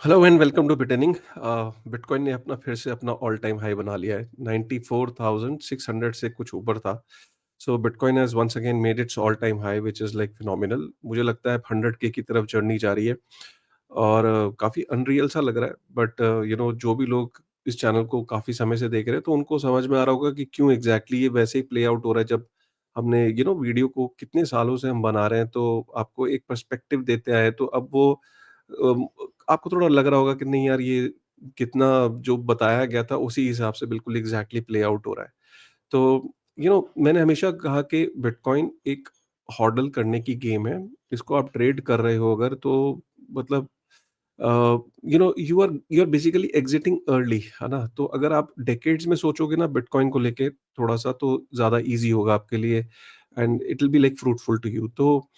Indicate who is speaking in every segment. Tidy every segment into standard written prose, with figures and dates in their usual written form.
Speaker 1: Hello and welcome to बिटेनिंग। Bitcoin ने अपना फिर से अपना ऑल टाइम हाई बना लिया है। 94,600 से कुछ ऊपर था। So Bitcoin has once again made its all time high which is like phenomenal. मुझे लगता है 100 के की तरफ जर्नी जा रही है और काफ़ी अनरियल सा लग रहा है। बट जो भी लोग इस चैनल को काफ़ी समय से देख रहे हैं तो उनको समझ में आ रहा होगा कि क्यों एग्जैक्टली ये वैसे ही प्ले आउट हो रहा है। जब हमने वीडियो को कितने सालों से हम बना रहे हैं तो आपको एक पर्सपेक्टिव देते आए, तो अब वो अम, आपको थोड़ा लग रहा होगा कि नहीं यार, ये कितना जो बताया गया था उसी हिसाब से बिल्कुल एग्जैक्टली प्ले आउट हो रहा है। तो मैंने हमेशा कहा कि बिटकॉइन एक हॉडल करने की गेम है। इसको आप ट्रेड कर रहे हो अगर, तो मतलब you are basically exiting early, है ना? तो अगर आप डेकेड्स में सोचोगे ना बिटकॉइन को लेके थोड़ा सा, तो ज़्यादा ईज़ी होगा आपके लिए and it will be like fruitful to you. तो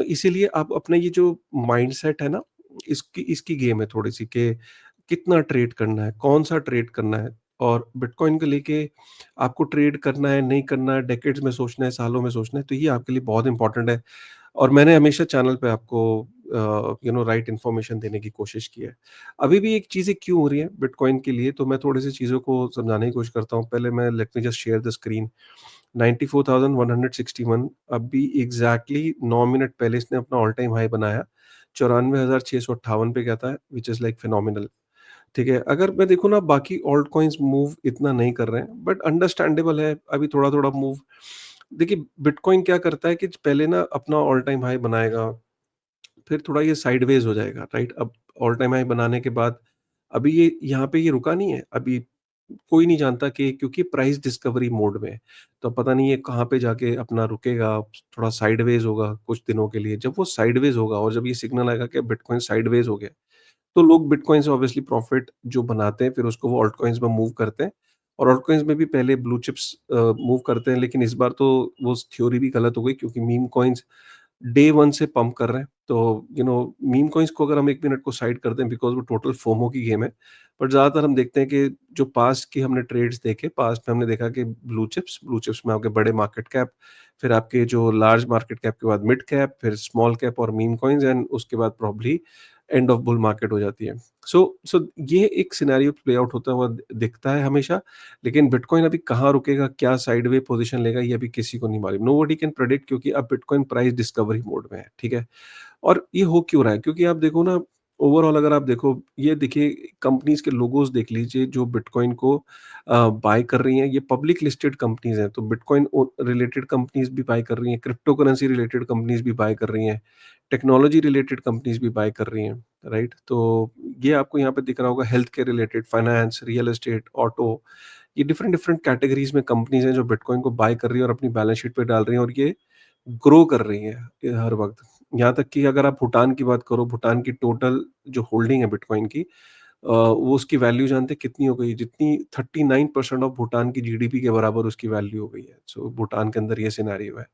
Speaker 1: इसीलिए आप अपना ये जो माइंडसेट है ना, इसकी इसकी गेम है थोड़ी-सी कि कितना ट्रेड करना है, कौन-सा ट्रेड करना है। और बिटकॉइन को लेके आपको ट्रेड करना है, नहीं करना है, डेकेड्स में सोचना है, सालों में सोचना है, तो ये आपके लिए बहुत इंपॉर्टेंट है। और मैंने हमेशा चैनल पे आपको राइट इन्फॉर्मेशन देने की कोशिश की है। अभी भी एक चीज़ें क्यों हो रही हैं बिटकॉइन के लिए, तो मैं थोड़ी-सी चीज़ों को समझाने की कोशिश करता हूँ। पहले मैं let me just share the screen. 94,161 अभी एग्ज़ैक्टली 9 मिनट पहले इसने अपना ऑल टाइम हाई बनाया। 94,658 पे गया था, व्हिच इज़ लाइक फिनोमिनल। ठीक है? अगर मैं देखूँ ना, बाकी ऑल्ट कॉइन्स मूव इतना नहीं कर रहे हैं, बट अंडरस्टैंडेबल है, अभी थोड़ा-थोड़ा मूव। देखिए बिटकॉइन क्या करता है कि पहले ना अपना ऑल टाइम हाई बनाएगा, फिर थोड़ा ये साइडवेज हो जाएगा, राइट? अब ऑल टाइम हाई बनाने के बाद अभी ये यहाँ पे ये रुका नहीं है, अभी कोई नहीं जानता कि क्योंकि प्राइस डिस्कवरी मोड में है, तो अब पता नहीं ये कहाँ पे जाके अपना रुकेगा, थोड़ा साइडवेज होगा कुछ दिनों के लिए। जब वो साइडवेज होगा और जब ये सिग्नल आएगा कि बिटकॉइन साइडवेज हो गया, तो लोग बिटकॉइन से ऑब्वियसली प्रॉफिट जो बनाते हैं, फिर उसको वो ऑल्ट कॉइन्स में मूव करते हैं। और ऑल्ट कॉइन्स में भी पहले ब्लू चिप्स मूव करते हैं, लेकिन इस बार तो वो थ्योरी भी गलत हो गई क्योंकि मीम कॉइन्स डे 1 से पंप कर रहे हैं। तो मीम कॉइन्स को अगर हम 1 मिनट को साइड कर दें, बिकॉज़ वो टोटल फोमो की गेम है। बट ज़्यादातर हम देखते हैं कि जो पास्ट की हमने ट्रेड्स देखे, पास्ट में हमने देखा कि ब्लू चिप्स में आपके बड़े मार्केट कैप, फिर आपके जो लार्ज मार्केट कैप के बाद मिड कैप, फिर स्मॉल कैप और मीम कॉइन्स, एंड उसके बाद probably end of bull market हो जाती है। सो ये एक सिनेरियो प्ले आउट होता हुआ दिखता है हमेशा। लेकिन बिटकॉइन अभी कहाँ रुकेगा, क्या साइडवे पोज़ीशन लेगा, ये अभी किसी को नहीं मालूम। नोबडी कैन प्रेडिक्ट, क्योंकि अब बिटकॉइन प्राइस डिस्कवरी मोड में है, ठीक है? और ये हो क्यों रहा है? क्योंकि आप देखो ना, ओवरऑल अगर आप देखो, ये देखिए कंपनीज़ के लोगोस देख लीजिए जो बिटकॉइन को बाय कर रही हैं, ये पब्लिक लिस्टेड कंपनीज़ हैं। तो बिटकॉइन रिलेटेड कंपनीज़ भी बाय कर रही हैं, क्रिप्टो करेंसी रिलेटेड कंपनीज़ भी बाय कर रही हैं, टेक्नोलॉजी रिलेटेड कंपनीज़ भी बाय कर रही हैं, राइट? तो ये आपको यहाँ पे दिख रहा होगा, health care related, finance, real estate, auto, ये डिफरेंट डिफरेंट कैटेगरीज़ में कंपनीज़ हैं जो बिटकॉइन को बाय कर रही हैं और अपनी बैलेंस शीट पे डाल रही हैं, और ये ग्रो कर रही हैं ये हर वक़्त। यहाँ तक कि अगर आप भूटान की बात करो, भूटान की टोटल जो होल्डिंग है बिटकॉइन की, वो उसकी वैल्यू जानते हैं कितनी हो गई है? जितनी 39% ऑफ भूटान की जीडीपी के बराबर उसकी वैल्यू हो गई है। सो भूटान के अंदर ये सिनेरियो है।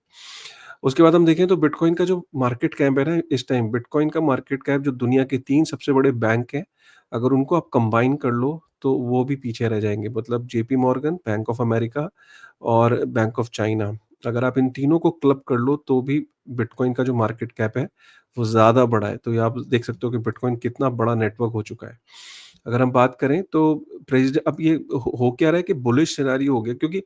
Speaker 1: उसके बाद हम देखें तो बिटकॉइन का जो मार्केट कैप है ना, इस टाइम बिटकॉइन का मार्केट कैप जो दुनिया के 3 सबसे बड़े बैंक हैं, अगर उनको आप कंबाइन कर लो, तो वो भी पीछे रह जाएँगे। मतलब JP Morgan, bank of America और बैंक ऑफ चाइना। अगर आप इन तीनों को क्लब कर लो, तो भी बिटकॉइन का जो मार्केट कैप है, वो ज़्यादा बड़ा है। तो ये आप देख सकते हो कि बिटकॉइन कितना बड़ा नेटवर्क हो चुका है। अगर हम बात करें तो अब ये हो क्या रहा है कि बुलिश सिनेरियो हो गया, क्योंकि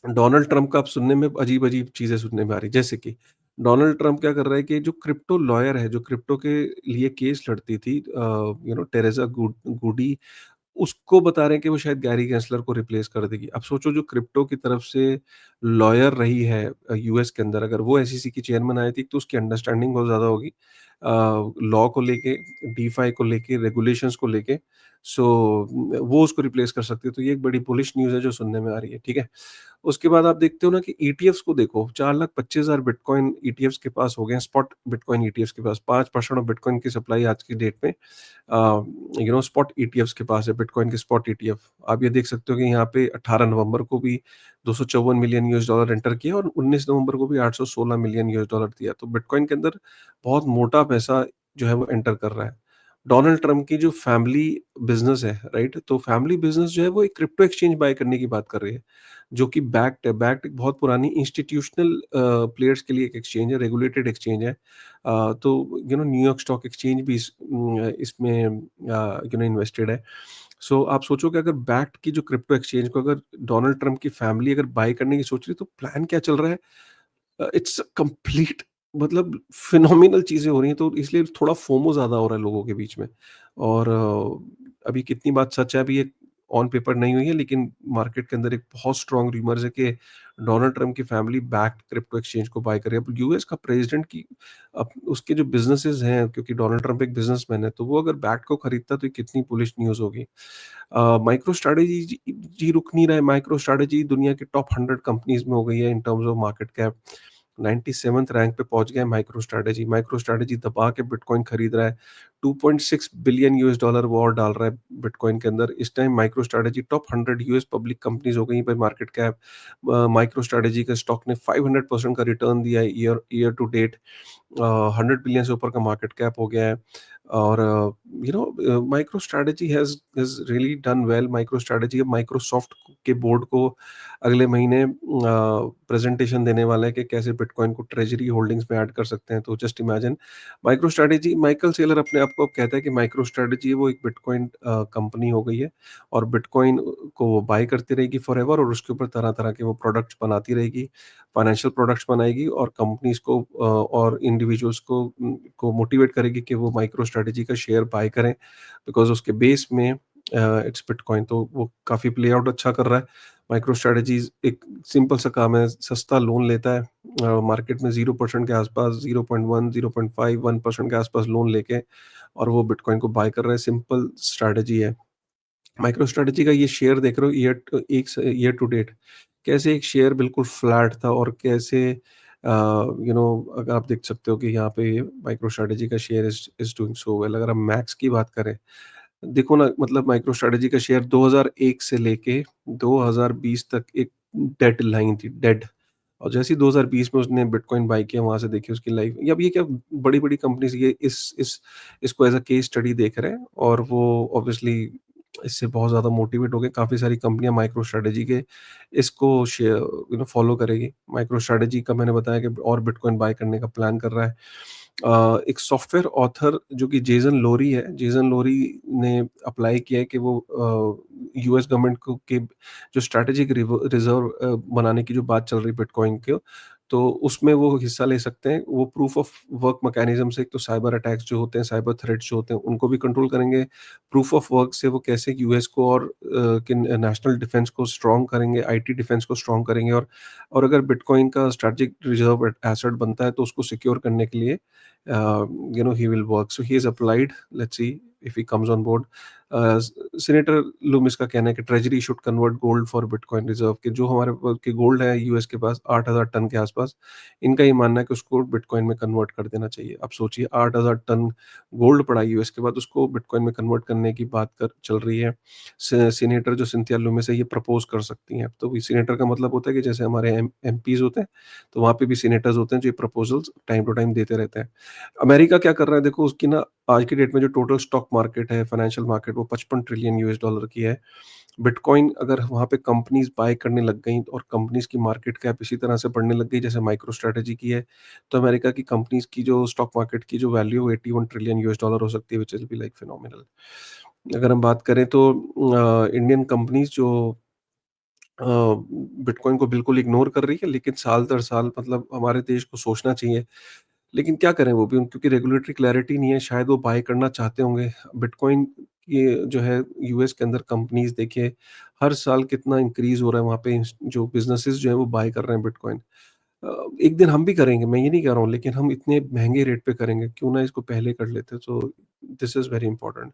Speaker 1: डोनाल्ड ट्रंप का अब सुनने में अजीब-अजीब चीज़ें सुनने में आ रही हैं। जैसे कि डोनाल्ड ट्रंप क्या कर रहा है कि जो क्रिप्टो लॉयर है, जो क्रिप्टो के लिए केस लड़ती थी, टेरेसा गूडी, उसको बता रहे हैं कि वो शायद गैरी गेंसलर को रिप्लेस कर देगी। अब सोचो, जो क्रिप्टो की तरफ से लॉयर रही है यूएस के अंदर, अगर वो एसईसी की चेयरमैन आई थी, तो उसकी अंडरस्टैंडिंग बहुत ज़्यादा होगी लॉ को लेके, डीफाई को लेके, रेगुलेशंस को लेके। सो वो उसको रिप्लेस कर सकती है। तो ये एक बड़ी बुलिश न्यूज़ है जो सुनने में आ रही है, ठीक है? उसके बाद आप देखते हो ना कि ईटीएफ्स को देखो, 4,25,000 बिटकॉइन ईटीएफ्स के पास हो गए हैं, स्पॉट बिटकॉइन ईटीएफ्स के पास। 5% ऑफ बिटकॉइन की सप्लाई आज की डेट में स्पॉट ईटीएफ्स के पास है, बिटकॉइन के स्पॉट ईटीएफ। आप ये देख सकते हो कि यहाँ पे 18 नवंबर को भी 254 मिलियन यूएस डॉलर एंटर किया और 19 नवंबर को भी 816 मिलियन यूएस डॉलर दिया। तो बिटकॉइन के अंदर बहुत मोटा पैसा जो है वो एंटर कर रहा है। डोनाल्ड ट्रम्प की जो फैमिली बिज़नेस है, राइट? तो फैमिली बिज़नेस जो है वो एक क्रिप्टो एक्सचेंज बाय करने की बात कर रही है, जो कि बैक्ड है। बैक्ड एक बहुत पुरानी इंस्टीट्यूशनल प्लेयर्स के लिए एक एक्सचेंज है, रेगुलेटेड एक्सचेंज है। तो न्यूयॉर्क स्टॉक एक्सचेंज भी इसमें इन्वेस्टेड है। सो आप सोचो कि अगर बैक्ड की जो क्रिप्टो एक्सचेंज को अगर डोनाल्ड ट्रम्प की फैमिली अगर बाय करने की सोच रही है, तो प्लान क्या चल रहा है? इट्स कंप्लीट, मतलब फिनोमिनल चीज़ें हो रही हैं, तो इसलिए थोड़ा फोमो ज़्यादा हो रहा है लोगों के बीच में। और अभी कितनी बात सच है, अभी ये ऑन पेपर नहीं हुई है, लेकिन मार्केट के अंदर एक बहुत स्ट्रॉन्ग रूमर्स है कि डोनाल्ड ट्रम्प की फैमिली बैक्ड क्रिप्टो एक्सचेंज को बाय करे। अब यूएस का प्रेसिडेंट की उसके जो बिज़नेसेस हैं, क्योंकि डोनाल्ड ट्रम्प एक बिज़नेसमैन है, तो वो अगर बैक्ड को खरीदता तो ये कितनी बुलिश न्यूज़ होगी। माइक्रो स्ट्रैटेजी जी जी रुक नहीं रहा है। माइक्रो स्ट्रैटेजी दुनिया की टॉप 100 कंपनीज़ में हो गई है in terms of market cap. 97th rank पे पहुँच गया है माइक्रो स्ट्रैटेजी। माइक्रो स्ट्रैटेजी दबा के बिटकॉइन खरीद रहा है। 2.6 बिलियन यूएस डॉलर वो और डाल रहा है बिटकॉइन के अंदर। इस time MicroStrategy top 100 US public companies हो गई by market cap. MicroStrategy के स्टॉक ने 500% का रिटर्न दिया है year year to date. 100 billion से ऊपर का मार्केट कैप हो गया है। और MicroStrategy has really done well. MicroStrategy अब माइक्रोसॉफ्ट के बोर्ड को अगले महीने प्रेजेंटेशन देने वाला है कि कैसे बिटकॉइन को ट्रेजरी होल्डिंग्स में ऐड कर सकते हैं। तो just imagine, micro strategy, Michael Saylor अपने आप को अब कहता है कि माइक्रो स्ट्रैटेजी वो एक बिटकॉइन कंपनी हो गई है, और बिटकॉइन को वो बाय करती रहेगी फॉरएवर, और उसके ऊपर तरह तरह के वो प्रोडक्ट्स बनाती रहेगी, फाइनेंशियल प्रोडक्ट्स बनाएगी, और कंपनीज को और इंडिविजुअल्स को मोटिवेट करेगी कि वो माइक्रो स्ट्रेटजी का शेयर बाय करें, बिकॉज उसके बेस में इट्स बिटकॉइन। तो वो काफ़ी प्ले आउट अच्छा कर रहा है। माइक्रो स्ट्रेटजीज एक सिंपल सा काम है, सस्ता लोन लेता है मार्केट में 0% के आसपास, 0.1 0.5 1% के आसपास लोन लेके, और वो बिटकॉइन को बाय कर रहा है। सिंपल स्ट्रेटजी है। माइक्रो स्ट्रेटजी का ये शेयर देख रहे हो, ईयर टू डेट कैसे एक शेयर बिल्कुल फ्लैट था, और कैसे अगर आप देख सकते हो कि यहाँ पे माइक्रो स्ट्रेटजी का share is is doing so well. अगर हम मैक्स की बात करें, देखो ना, मतलब माइक्रो स्ट्रेटजी का शेयर 2001 से लेके 2020 तक एक डेड लाइन थी, डेड। और जैसे ही 2020 में उसने बिटकॉइन बाय किया, वहाँ से देखिए उसकी लाइफ। अब ये क्या, बड़ी-बड़ी कंपनीज़ ये इसको एज़ अ केस स्टडी देख रहे हैं, और वो ऑब्वियसली इससे बहुत ज़्यादा मोटिवेट हो गए। काफ़ी सारी कंपनियाँ माइक्रो स्ट्रैटेजी के इसको फॉलो करेगी। माइक्रो स्ट्रैटेजी का मैंने बताया कि और बिटकॉइन बाय करने का प्लान कर रहा है। एक सॉफ्टवेयर ऑथर जो कि जेसन लोरी है, जेसन लोरी ने अप्लाई किया है कि वो यूएस गवर्नमेंट को के जो स्ट्रैटेजिक रिजर्व बनाने की जो बात चल रही है बिटकॉइन के, तो उसमें वो हिस्सा ले सकते हैं। वो प्रूफ ऑफ वर्क मैकेनिज्म से, एक तो साइबर अटैक्स जो होते हैं, साइबर थ्रेट्स जो होते हैं, उनको भी कंट्रोल करेंगे। प्रूफ ऑफ वर्क से वो कैसे यूएस को और कि नेशनल डिफेंस को स्ट्रॉन्ग करेंगे, आईटी डिफेंस को स्ट्रॉन्ग करेंगे, और अगर बिटकॉइन का स्ट्रैटेजिक रिजर्व एसेट बनता है तो उसको सिक्योर करने के लिए he will work. So he has applied. Let's see if he comes on board. Senator Lumix का कहना है कि treasury should convert gold for bitcoin reserve, के जो हमारे के गोल्ड है यूएस के पास 8,000 टन के आसपास, इनका ये मानना है कि उसको बिटकॉइन में कन्वर्ट कर देना चाहिए। अब सोचिए, 8,000 टन गोल्ड पड़ा है यूएस के बाद, उसको बिटकॉइन में कन्वर्ट करने की बात कर चल रही है। सीनेटर जो सिंथिया लूमिस है, ये प्रपोज कर सकती हैं। तो सीनेटर का मतलब होता है कि जैसे हमारे एमपीज होते हैं, तो वहाँ पे भी सीनेटर्स होते हैं जो ये प्रपोजल्स टाइम टू टाइम देते रहते हैं। अमेरिका क्या कर रहा है, देखो उसकी ना आज की डेट में जो टोटल स्टॉक मार्केट है, फाइनेंशियल मार्केट, वो 55 ट्रिलियन यूएस डॉलर की है। बिटकॉइन अगर वहाँ पे कंपनीज बाय करने लग गई, और कंपनीज की मार्केट कैप इसी तरह से बढ़ने लग गई जैसे माइक्रो स्ट्रेटेजी की है, तो अमेरिका की कंपनीज की जो स्टॉक मार्केट की जो वैल्यू 81 ट्रिलियन यूएस डॉलर हो सकती है, which is be like phenomenal. अगर हम बात करें तो इंडियन कंपनीज जो बिटकॉइन को बिल्कुल इग्नोर कर रही है, लेकिन साल दर साल, मतलब हमारे देश को सोचना चाहिए। लेकिन क्या करें वो भी, क्योंकि रेगुलेटरी क्लैरिटी नहीं है, शायद वो बाय करना चाहते होंगे। बिटकॉइन ये जो है यूएस के अंदर कंपनीज़ देखिए, हर साल कितना इंक्रीज़ हो रहा है वहाँ पे, जो बिज़नेसेस जो हैं वो बाय कर रहे हैं बिटकॉइन। एक दिन हम भी करेंगे, मैं ये नहीं कह रहा हूँ, लेकिन हम इतने महँगे रेट पे करेंगे, क्यों ना इसको पहले कर लेते। So this is very important.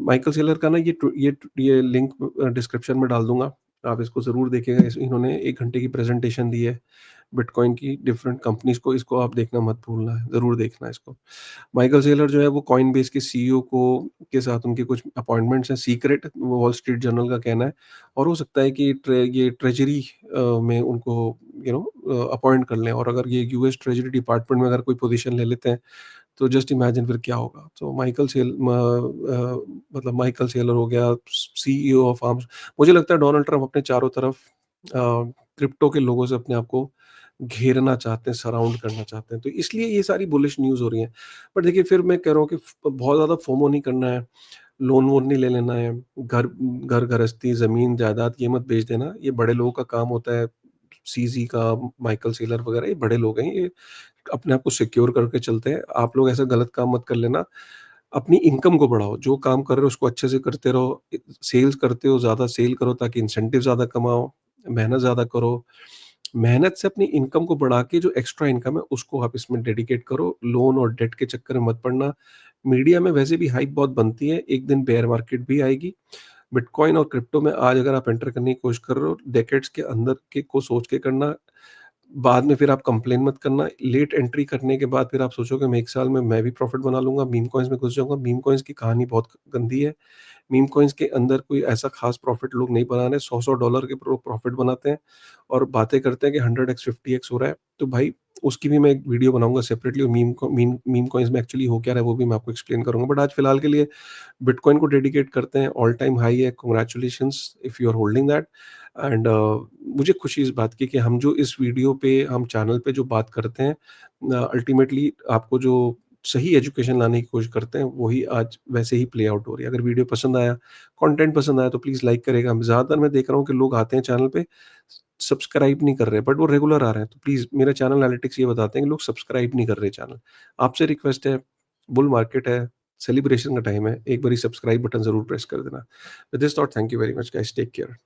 Speaker 1: Michael Saylor का ना ये लिंक डिस्क्रिप्शन में डाल दूँगा, आप इसको ज़रूर देखिएगा। इन्होंने 1 घंटे की प्रेज़ेंटेशन दी है बिटकॉइन की डिफरेंट कंपनीज़ को, इसको आप देखना मत भूलना है, ज़रूर देखना इसको। माइकल सेलर जो है वो कॉइनबेस के सीईओ को के साथ उनके कुछ अपॉइंटमेंट्स हैं सीक्रेट, वो वॉल स्ट्रीट जर्नल का कहना है, और हो सकता है कि ये ट्रेजरी में उनको अपॉइंट कर लें, और अगर ये यूएस ट्रेजरी डिपार्टमेंट में अगर कोई पोजीशन ले लेते हैं, तो जस्ट इमेजिन फिर क्या होगा। तो मतलब माइकल सेलर हो गया, सीईओ ऑफ आर्म्स, मुझे लगता है डोनाल्ड ट्रंप अपने चारों तरफ क्रिप्टो के लोगों से अपने आप को घेरना चाहते हैं, सराउंड करना चाहते हैं, तो इसलिए ये सारी बुलिश न्यूज़ हो रही है। बट देखिए फिर मैं कह रहा हूँ कि बहुत ज़्यादा फोमो नहीं करना है, लोन वोन नहीं ले लेना है, घर गृहस्थी, ज़मीन जायदाद ये मत बेच देना, ये बड़े लोगों का काम होता है। सीज़ी का, माइकल सेलर वगैरह ये बड़े लोग हैं, ये अपने आप को सिक्योर करके चलते हैं। आप लोग ऐसा गलत काम मत कर लेना। अपनी इनकम को बढ़ाओ, जो काम कर रहे हो उसको अच्छे से करते रहो। सेल्स करते हो, ज़्यादा सेल करो ताकि इंसेंटिव ज़्यादा कमाओ, मेहनत ज़्यादा करो। मेहनत से अपनी इनकम को बढ़ा के जो एक्स्ट्रा इनकम है उसको आप इसमें डेडिकेट करो। लोन और डेट के चक्कर में मत पड़ना। मीडिया में वैसे भी हाइप बहुत बनती है, एक दिन बेयर मार्केट भी आएगी। बिटकॉइन और क्रिप्टो में आज अगर आप एंटर करने की कोशिश कर रहे हो, डेकेड्स के अंदर के को सोच के करना। बाद में फिर आप कंप्लेन मत करना। लेट एंट्री करने के बाद फिर आप सोचोगे मैं 1 साल में मैं भी प्रॉफ़िट बना लूँगा, मीम कॉइन्स में घुस जाऊँगा। मीम कॉइन्स की कहानी बहुत गंदी है। मीम कॉइन्स के अंदर कोई ऐसा ख़ास प्रॉफ़िट लोग नहीं बना रहे, $100-100 डॉलर के प्रॉफ़िट बनाते हैं और बातें करते हैं कि 100x 50x हो रहा है। तो भाई उसकी भी मैं एक वीडियो बनाऊँगा सेपरेटली, और मीम कॉइन्स में एक्चुअली हो क्या रहा है वो भी मैं आपको एक्सप्लेन करूँगा। बट आज फिलहाल के लिए बिटकॉइन को डेडिकेट करते हैं, ऑल टाइम हाई है, congratulations if you are holding that. And मुझे खुशी इस बात की कि हम जो इस वीडियो पे, हम चैनल पे जो बात करते हैं, अल्टीमेटली आपको जो सही एजुकेशन लाने की कोशिश करते हैं, वही आज वैसे ही प्ले आउट हो रही है। अगर वीडियो पसंद आया, कंटेंट पसंद आया तो प्लीज़ लाइक करेगा। ज़्यादातर मैं देख रहा हूँ कि लोग आते हैं चैनल पे, सब्सक्राइब नहीं कर रहे, बट वो रेगुलर आ रहे हैं। तो प्लीज़, मेरा चैनल एनालिटिक्स ये बताते हैं कि लोग सब्सक्राइब नहीं कर रहे चैनल। आपसे रिक्वेस्ट है, बुल मार्केट है, सेलिब्रेशन का टाइम है, एक बारी सब्सक्राइब बटन ज़रूर प्रेस कर देना। With this thought, thank you very much guys, take care.